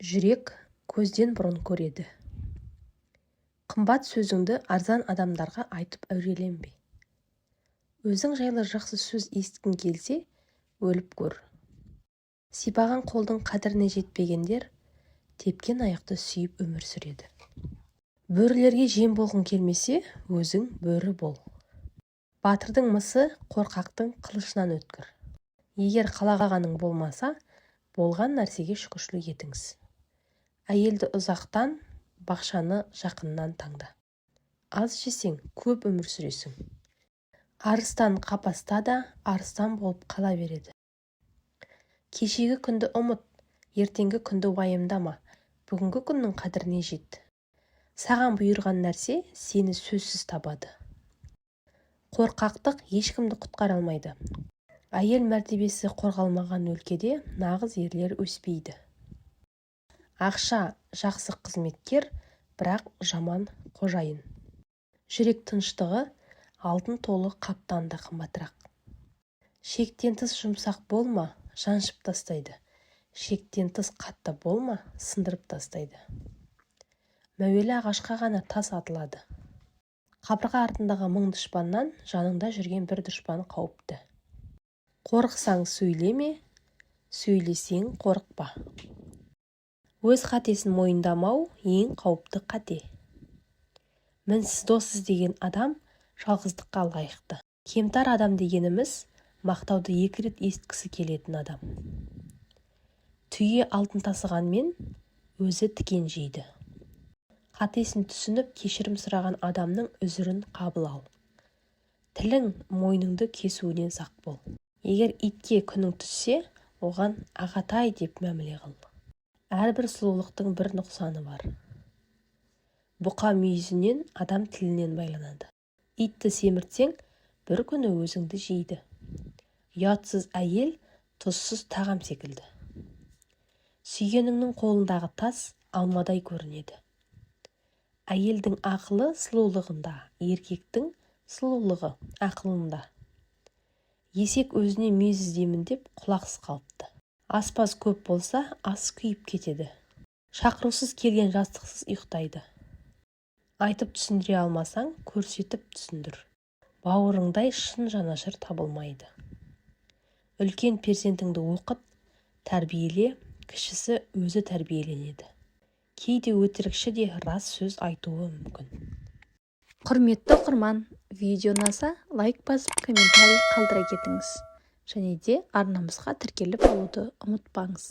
Жүрек көзден бұрын көреді. Қымбат сөзіңді арзан адамдарға айтып әуреленбе. Өзің жайлы жақсы сөз естігің келсе, өліп көр. Сипаған қолдың қадіріне жетпегендер тепкен аяқты сүйіп өмір сүреді. Бөрілерге жем болғың келмесе, өзің бөрі бол. Батырдың мысы қорқақтың қылышынан өткір. Егер қалағаның болмаса, болған нәрсеге шүкіршілік етіңіз. Әйелді ұзақтан, бақшаны жақыннан таңда. Аз жесең, көп өмір сүресің. Арыстан қапаста да арыстан болып қала береді. Кешегі күнді ұмыт, ертеңгі күнді уайымдама, бүгінгі күннің қадіріне жет. Саған бұйырған нәрсе сені сөзсіз табады. Қорқақтық ешкімді құтқара алмайды. Әйел мәртебесі қорғалмаған өлкеде нағыз ерлер өспейді. Ақша жақсы қызметкер, бірақ жаман қожайын. Жүрек тыныштығы алтын толы қаптан да қымбатырақ. Шектен тыс жұмсақ болма, жаншып тастайды. Шектен тыс қатты болма, сындырып тастайды. Мәуелі ағашқа ғана тас атылады. Қабырға артындағы мың дұшпаннан жаныңда жүрген бір дұшпан қауіпті. Қорықсаң сөйлеме, сөйлесең қорықпа. Өз қатесін мойындамау ең қауіпті қате. Мінсіз дос іздеген адам жалғыздыққа лайықты. Кемтар адам дегеніміз мақтауды екі рет естігісі келетін адам. Түйе алтын тасығанмен өзі тікен жейді. Қатесін түсініп кешірім сұраған адамның үзірін қабыл ал. Тілің мойныңды кесуінен сақ бол. Егер итке күнің түссе, оған ағатай деп мәміле қыл. Әрбір сұлулықтың бір нұқсаны бар. Бұқа мүйізінен, адам тілінен байланады. Итті семіртсең, бір күні өзіңді жейді. Ұятсыз әйел тұзсыз тағам секілді. Сүйгеніңнің қолындағы тас алмадай көрінеді. Әйелдің ақылы сұлулығында, еркектің сұлулығы ақылында. Есек өзіне мүйіз іздеймін деп құлақсыз қалыпты. Аспаз көп болса, ас күйіп кетеді. Шақырусыз келген жастықсыз ұйықтайды. Айтып түсіндіре алмасаң, көрсетіп түсіндір. Бауырыңдай шын жанашыр табылмайды. Үлкен перзентіңді оқыт, тәрбиеле, кішісі өзі тәрбиеленеді. Кейде өтірікші де рас сөз айтуы мүмкін. Құрметті оқырман, видео ұнаса лайк басып, комментарий қалдыра кетіңіз. Және де арнамызға тіркеліп алуды ұмытпаңыз.